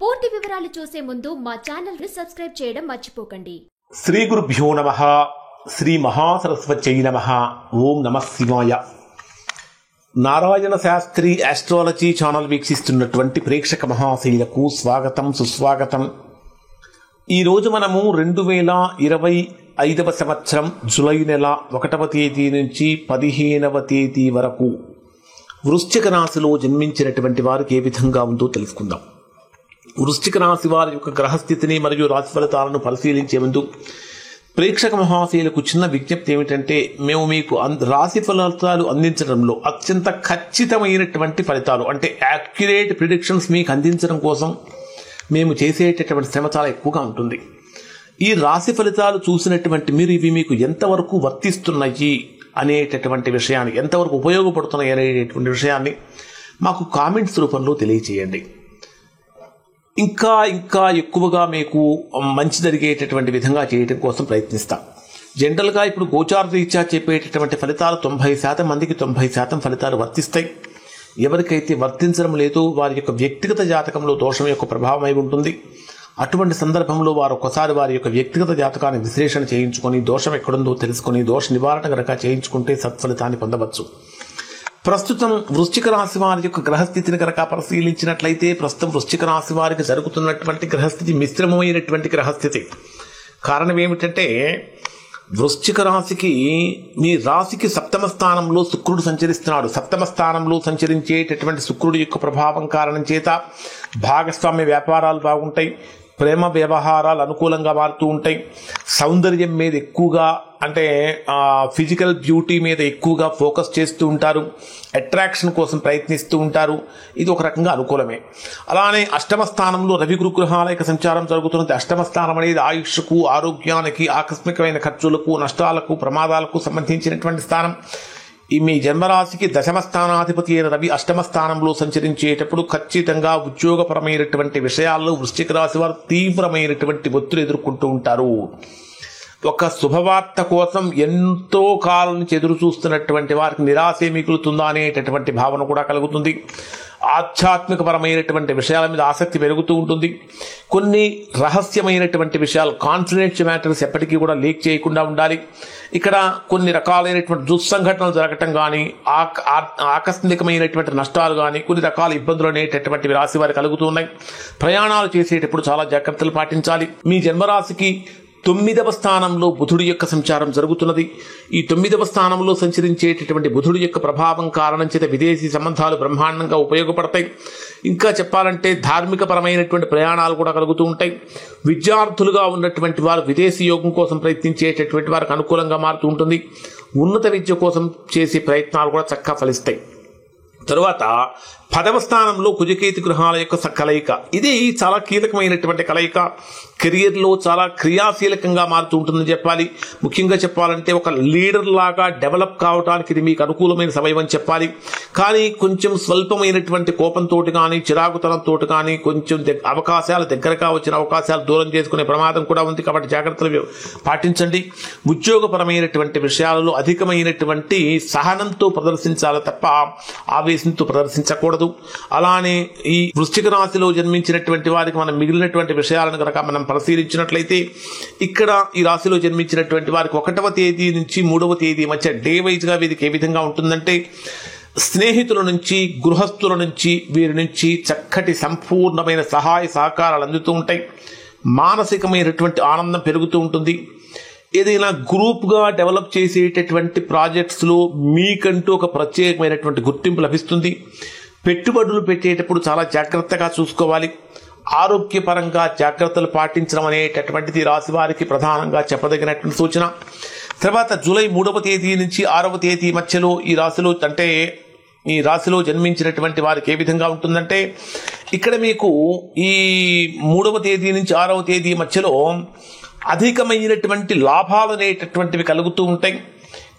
పూర్తి వివరాలు చూసే ముందు మా ఛానల్ ని సబ్స్క్రైబ్ చేయడం మర్చిపోకండి. శ్రీ గురుభ్యో నమః. శ్రీ మహాసరస్వత్యై నమః. ఓం నమః శివాయ. నారాయణ శాస్త్రి ఆస్ట్రాలజీ ఛానల్ వీక్షిస్తున్నటువంటి ప్రేక్షక మహాశైలకు స్వాగతం, సుస్వాగతం. ఈరోజు మనము 2025 సంవత్సరం జూలై నెల 1వ తేదీ నుంచి 15వ తేదీ వరకు వృశ్చిక రాశిలో జన్మించినటువంటి వారికి ఏ విధంగా ఉందో తెలుసుకుందాం. వృశ్చిక రాశి వారి యొక్క గ్రహస్థితిని మరియు రాశి ఫలితాలను పరిశీలించే ముందు ప్రేక్షక మహాశయులకు చిన్న విజ్ఞప్తి ఏమిటంటే, మేము మీకు రాశి ఫలితాలు అందించడంలో అత్యంత ఖచ్చితమైనటువంటి ఫలితాలు అంటే యాక్యురేట్ ప్రిడిక్షన్స్ మీకు అందించడం కోసం మేము చేసేటటువంటి శ్రమ చాలా ఎక్కువగా ఉంటుంది. ఈ రాశి ఫలితాలు చూసినటువంటి మీరు ఇవి మీకు ఎంతవరకు వర్తిస్తున్నాయి అనేటటువంటి విషయాన్ని, ఎంతవరకు ఉపయోగపడుతున్నాయి అనేటటువంటి విషయాన్ని మాకు కామెంట్స్ రూపంలో తెలియచేయండి. ఇంకా ఎక్కువగా మీకు మంచి జరిగేటటువంటి విధంగా చేయడం కోసం ప్రయత్నిస్తాం. జనరల్గా ఇప్పుడు గోచార రీత్యా చెప్పేటటువంటి ఫలితాలు 90% మందికి 90% ఫలితాలు వర్తిస్తాయి. ఎవరికైతే వర్తించడం లేదో వారి యొక్క వ్యక్తిగత జాతకంలో దోషం యొక్క ప్రభావం అయి ఉంటుంది. అటువంటి సందర్భంలో వారు ఒకసారి వారి యొక్క వ్యక్తిగత జాతకాన్ని విశ్లేషణ చేయించుకొని దోషం ఎక్కడుందో తెలుసుకొని దోష నివారణ కనుక చేయించుకుంటే సత్ఫలితాన్ని పొందవచ్చు. ప్రస్తుతం వృశ్చిక రాశి వారి యొక్క గ్రహస్థితిని కనుక పరిశీలించినట్లయితే ప్రస్తుతం వృశ్చిక రాశి వారికి జరుగుతున్నటువంటి గ్రహస్థితి మిశ్రమమైనటువంటి గ్రహస్థితి. కారణం ఏమిటంటే, వృశ్చిక రాశికి మీ రాశికి సప్తమ స్థానంలో శుక్రుడు సంచరిస్తున్నాడు. సప్తమ స్థానంలో సంచరించేటటువంటి శుక్రుడి యొక్క ప్రభావం కారణం చేత భాగస్వామ్య వ్యాపారాలు బాగుంటాయి, ప్రేమ వ్యవహారాలు అనుకూలంగా మారుతూ ఉంటాయి, సౌందర్యం మీద ఎక్కువగా అంటే ఫిజికల్ బ్యూటీ మీద ఎక్కువగా ఫోకస్ చేస్తూ ఉంటారు, అట్రాక్షన్ కోసం ప్రయత్నిస్తూ ఉంటారు. ఇది ఒక రకంగా అనుకూలమే. అలానే అష్టమ స్థానంలో రవి గురుగ్రహాల యొక్క సంచారం జరుగుతున్నది. అష్టమ స్థానం అనేది ఆయుష్కు, ఆరోగ్యానికి, ఆకస్మికమైన ఖర్చులకు, నష్టాలకు, ప్రమాదాలకు సంబంధించినటువంటి స్థానం. ఈ మీ జన్మరాశికి దశమ స్థానాధిపతి అయిన రవి అష్టమ స్థానంలో సంచరించేటప్పుడు ఖచ్చితంగా ఉద్యోగపరమైనటువంటి విషయాల్లో వృశ్చిక రాశి వారు తీవ్రమైనటువంటి ఒత్తిడి ఎదుర్కొంటూ ఉంటారు. ఒక శుభవార్త కోసం ఎంతో కాలం నుంచి ఎదురు చూస్తున్నటువంటి వారికి నిరాశే మిగులుతుందా అనేటటువంటి భావన కూడా కలుగుతుంది. ఆధ్యాత్మికపరమైనటువంటి విషయాల మీద ఆసక్తి పెరుగుతూ ఉంటుంది. కొన్ని రహస్యమైనటువంటి విషయాలు, కాన్ఫిడెన్షియల్ మ్యాటర్స్ ఎప్పటికీ కూడా లీక్ చేయకుండా ఉండాలి. ఇక్కడ కొన్ని రకాలైనటువంటి దుస్సంఘటనలు జరగటం కానీ, ఆకస్మికమైనటువంటి నష్టాలు కానీ, కొన్ని రకాల ఇబ్బందులు అనేటటువంటి రాశి వారికి కలుగుతూ ఉన్నాయి. ప్రయాణాలు చేసేటప్పుడు చాలా జాగ్రత్తలు పాటించాలి. మీ జన్మరాశికి 9వ స్థానంలో బుధుడి యొక్క సంచారం జరుగుతున్నది. ఈ 9వ స్థానంలో సంచరించేటటువంటి బుధుడి యొక్క ప్రభావం కారణం చేత విదేశీ సంబంధాలు బ్రహ్మాండంగా ఉపయోగపడతాయి. ఇంకా చెప్పాలంటే ధార్మిక పరమైనటువంటి ప్రయాణాలు కూడా కలుగుతూ ఉంటాయి. విద్యార్థులుగా ఉన్నటువంటి వారు విదేశీ యోగం కోసం ప్రయత్నించేటటువంటి వారికి అనుకూలంగా మారుతూ ఉంటుంది. ఉన్నత విద్య కోసం చేసే ప్రయత్నాలు కూడా చక్కగా ఫలిస్తాయి. తరువాత 10వ స్థానంలో కుజకేతు గ్రహాల యొక్క కలయిక. ఇది చాలా కీలకమైనటువంటి కలయిక. కెరియర్లో చాలా క్రియాశీలకంగా మారుతూ ఉంటుందని చెప్పాలి. ముఖ్యంగా చెప్పాలంటే ఒక లీడర్ లాగా డెవలప్ కావడానికి ఇది మీకు అనుకూలమైన సమయం అని చెప్పాలి. కానీ కొంచెం స్వల్పమైనటువంటి కోపంతో కానీ, చిరాకుతనంతో కానీ, కొంచెం అవకాశాలు దగ్గరగా వచ్చిన అవకాశాలు దూరం చేసుకునే ప్రమాదం కూడా ఉంది. కాబట్టి జాగ్రత్తలు పాటించండి. ఉద్యోగపరమైనటువంటి విషయాలలో అధికమైనటువంటి సహనంతో ప్రదర్శించాలి తప్ప ఆవేశంతో ప్రదర్శించకూడదు. అలానే ఈ వృశ్చిక రాశిలో జన్మించినటువంటి వారికి మనం మిగిలినటువంటి విషయాలను కనుక మనం పరిశీలించినట్లయితే, ఇక్కడ ఈ రాశిలో జన్మించినటువంటి వారికి 1వ తేదీ నుంచి 3వ తేదీ మధ్య డే వైజ్ గా వీరికి ఏ విధంగా ఉంటుందంటే, స్నేహితుల నుంచి, గృహస్థుల నుంచి, వీరి నుంచి చక్కటి సంపూర్ణమైన సహాయ సహకారాలు అందుతూ ఉంటాయి. మానసికమైనటువంటి ఆనందం పెరుగుతూ ఉంటుంది. ఏదైనా గ్రూప్గా డెవలప్ చేసేటటువంటి ప్రాజెక్ట్స్లో మీకంటూ ఒక ప్రత్యేకమైనటువంటి గుర్తింపు లభిస్తుంది. పెట్టుబడులు పెట్టేటప్పుడు చాలా జాగ్రత్తగా చూసుకోవాలి. ఆరోగ్యపరంగా జాగ్రత్తలు పాటించడం అనేటటువంటిది రాశి వారికి ప్రధానంగా చెప్పదగినటువంటి సూచన. తర్వాత జూలై 3వ తేదీ నుంచి 6వ తేదీ మధ్యలో ఈ రాశిలో జన్మించినటువంటి వారికి ఏ విధంగా ఉంటుందంటే, ఇక్కడ మీకు ఈ 3వ తేదీ నుంచి 6వ తేదీ మధ్యలో అధికమైనటువంటి లాభాలు అనేటటువంటివి కలుగుతూ ఉంటాయి.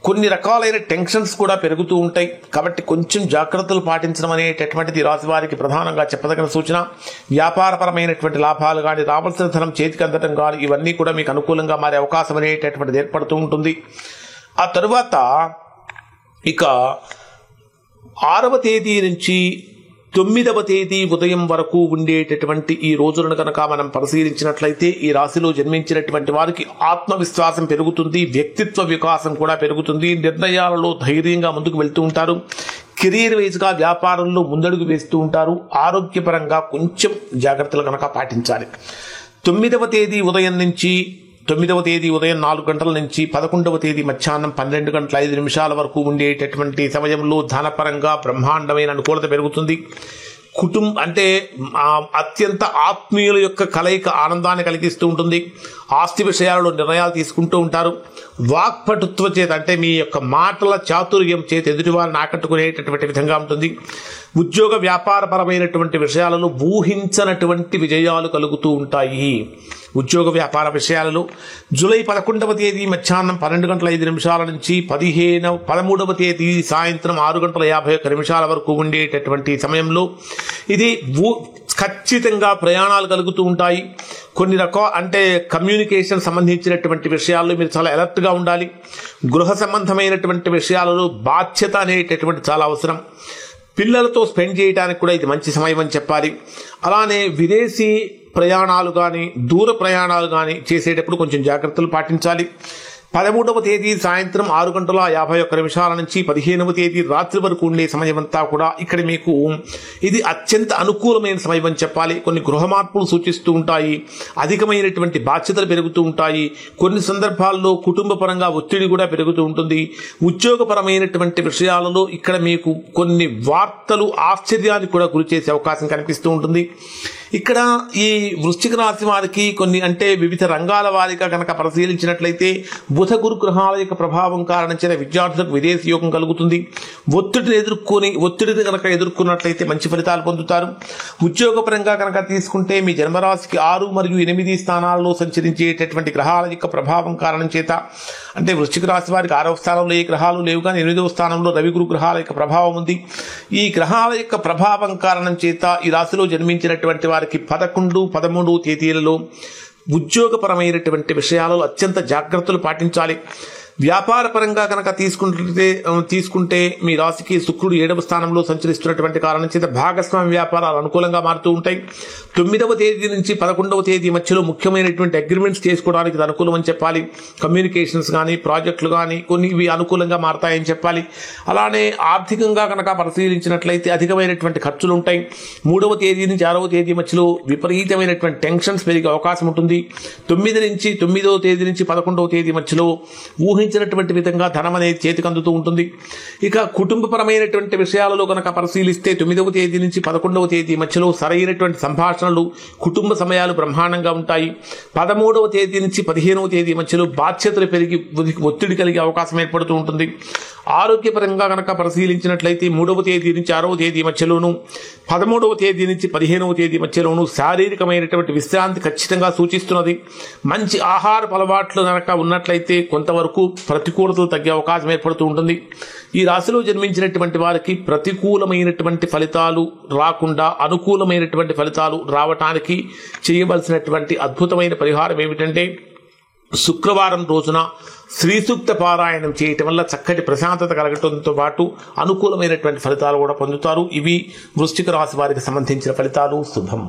కొన్ని రకాలైన టెన్షన్స్ కూడా పెరుగుతూ ఉంటాయి. కాబట్టి కొంచెం జాగ్రత్తలు పాటించడం అనేటటువంటిది రాశి వారికి ప్రధానంగా చెప్పదగిన సూచన. వ్యాపారపరమైనటువంటి లాభాలు కానీ, రావాల్సిన ధనం చేతికి అందడం కానీ, ఇవన్నీ కూడా మీకు అనుకూలంగా మారే అవకాశం అనేటటువంటిది ఏర్పడుతూ ఉంటుంది. ఆ తరువాత ఇక 6వ తేదీ నుంచి 9వ తేదీ ఉదయం వరకు ఉండేటటువంటి ఈ రోజులను కనుక మనం పరిశీలించినట్లయితే ఈ రాశిలో జన్మించినటువంటి వారికి ఆత్మవిశ్వాసం పెరుగుతుంది, వ్యక్తిత్వ వికాసం కూడా పెరుగుతుంది, నిర్ణయాలలో ధైర్యంగా ముందుకు వెళ్తూ ఉంటారు, కెరీర్ వైజ్గా వ్యాపారంలో ముందడుగు వేస్తూ ఉంటారు. ఆరోగ్యపరంగా కొంచెం జాగ్రత్తలు కనుక పాటించాలి. 9వ తేదీ ఉదయం 4 గంటల నుంచి 11వ తేదీ మధ్యాహ్నం 12:05 వరకు ఉండేటటువంటి సమయంలో ధనపరంగా బ్రహ్మాండమైన అనుకూలత పెరుగుతుంది. అంటే అత్యంత ఆత్మీయుల యొక్క కలయిక ఆనందాన్ని కలిగిస్తూ ఉంటుంది. ఆస్తి విషయాలలో నిర్ణయాలు తీసుకుంటూ ఉంటారు. వాక్పటుత్వ చేత అంటే మీ యొక్క మాటల చాతుర్యం చేత ఎదుటివారిని ఆకట్టుకునేటటువంటి విధంగా ఉంటుంది. ఉద్యోగ వ్యాపారపరమైనటువంటి విషయాలలో ఊహించనటువంటి విజయాలు కలుగుతూ ఉంటాయి. ఉద్యోగ వ్యాపార విషయాలలో జూలై 11వ తేదీ మధ్యాహ్నం 12:05 నుంచి 13వ తేదీ సాయంత్రం 6:51 వరకు ఉండేటటువంటి సమయంలో ఇది ఖచ్చితంగా ప్రయాణాలు కలుగుతూ ఉంటాయి. కొన్ని అంటే కమ్యూనికేషన్ సంబంధించినటువంటి విషయాల్లో మీరు చాలా అలర్ట్గా ఉండాలి. గృహ సంబంధమైనటువంటి విషయాలలో బాధ్యత అనేటటువంటి చాలా అవసరం. పిల్లలతో స్పెండ్ చేయడానికి కూడా ఇది మంచి సమయం అని చెప్పాలి. అలానే విదేశీ ప్రయాణాలు కానీ దూర ప్రయాణాలు కానీ చేసేటప్పుడు కొంచెం జాగ్రత్తలు పాటించాలి. 13వ తేదీ సాయంత్రం 6:51 నుంచి 15వ తేదీ రాత్రి వరకు ఉండే సమయం అంతా కూడా ఇక్కడ మీకు ఇది అత్యంత అనుకూలమైన సమయం అని చెప్పాలి. కొన్ని గృహ మార్పులు సూచిస్తూ ఉంటాయి. అధికమైనటువంటి బాధ్యతలు పెరుగుతూ ఉంటాయి. కొన్ని సందర్భాల్లో కుటుంబ పరంగా ఒత్తిడి కూడా పెరుగుతూ ఉంటుంది. ఉద్యోగపరమైనటువంటి విషయాలలో ఇక్కడ మీకు కొన్ని వార్తలు ఆశ్చర్యానికి కూడా గురి చేసే అవకాశం కనిపిస్తూ ఉంటుంది. ఇక్కడ ఈ వృశ్చిక రాశి వారికి కొన్ని అంటే వివిధ రంగాల వారిగా కనుక పరిశీలించినట్లయితే బుధ గురు గ్రహాల యొక్క ప్రభావం కారణంగా విద్యార్థులకు విదేశీ యోగం కలుగుతుంది. ఒత్తిడిని కనుక ఎదుర్కొన్నట్లయితే మంచి ఫలితాలు పొందుతారు. ఉద్యోగపరంగా కనుక తీసుకుంటే మీ జన్మరాశికి 6 మరియు 8 స్థానాల్లో సంచరించేటటువంటి గ్రహాల యొక్క ప్రభావం కారణం చేత అంటే వృశ్చిక రాశి వారికి 6వ స్థానంలో ఏ గ్రహాలు లేవు, కానీ 8వ స్థానంలో రవి గురు గ్రహాల యొక్క ప్రభావం ఉంది. ఈ గ్రహాల యొక్క ప్రభావం కారణం చేత ఈ రాశిలో జన్మించినటువంటి వారికి 11, 13 తేదీలలో ఉద్యోగపరమైనటువంటి విషయాలలో అత్యంత జాగ్రత్తలు పాటించాలి. వ్యాపార పరంగా కనుక తీసుకుంటే మీ రాశికి శుక్రుడు 7వ స్థానంలో సంచరిస్తున్నటువంటి కారణం చేత భాగస్వామ్య వ్యాపారాలు అనుకూలంగా మారుతూ ఉంటాయి. 9వ తేదీ నుంచి 11వ తేదీ మధ్యలో ముఖ్యమైనటువంటి అగ్రిమెంట్స్ చేసుకోవడానికి ఇది అనుకూలం అని చెప్పాలి. కమ్యూనికేషన్స్ కానీ ప్రాజెక్టులు కానీ కొన్ని ఇవి అనుకూలంగా మారతాయని చెప్పాలి. అలానే ఆర్థికంగా కనుక పరిశీలించినట్లయితే అధికమైనటువంటి ఖర్చులు ఉంటాయి. 3వ తేదీ నుంచి 6వ తేదీ మధ్యలో విపరీతమైనటువంటి టెన్షన్స్ పెరిగే అవకాశం ఉంటుంది. 9వ తేదీ నుంచి 11వ తేదీ మధ్యలో ఊహించినటువంటి విధంగా ధనం అనేది చేతికి అందుతూ ఉంటుంది. ఇక కుటుంబపరమైనటువంటి విషయాలలో కనుక పరిశీలిస్తే 9వ తేదీ నుంచి 11వ తేదీ మధ్యలో సరైనటువంటి సంభాషణలు కుటుంబ సమయాలు బ్రహ్మాండంగా ఉంటాయి. 13వ తేదీ నుంచి 15వ తేదీ మధ్యలో బాధ్యతలు పెరిగి ఒత్తిడి కలిగే అవకాశం ఏర్పడుతూ ఉంటుంది. ఆరోగ్యపరంగా కనుక పరిశీలించినట్లయితే 3వ తేదీ నుంచి 6వ తేదీ మధ్యలోను 13వ తేదీ నుంచి 15వ తేదీ మధ్యలోను శారీరకమైనటువంటి విశ్రాంతి ఖచ్చితంగా సూచిస్తున్నది. మంచి ఆహారపు అలవాట్లు కనుక ఉన్నట్లయితే కొంతవరకు ప్రతికూలతలు తగ్గే అవకాశం ఏర్పడుతూ ఉంటుంది. ఈ రాశిలో జన్మించినటువంటి వారికి ప్రతికూలమైనటువంటి ఫలితాలు రాకుండా అనుకూలమైనటువంటి ఫలితాలు రావటానికి చేయవలసినటువంటి అద్భుతమైన పరిహారం ఏమిటంటే శుక్రవారం రోజున శ్రీ సూక్త పారాయణం చేయటం వల్ల చక్కటి ప్రశాంతత కలగటంతో పాటు అనుకూలమైనటువంటి ఫలితాలు కూడా పొందుతారు. ఇవి వృశ్చిక రాశి వారికి సంబంధించిన ఫలితాలు. శుభం.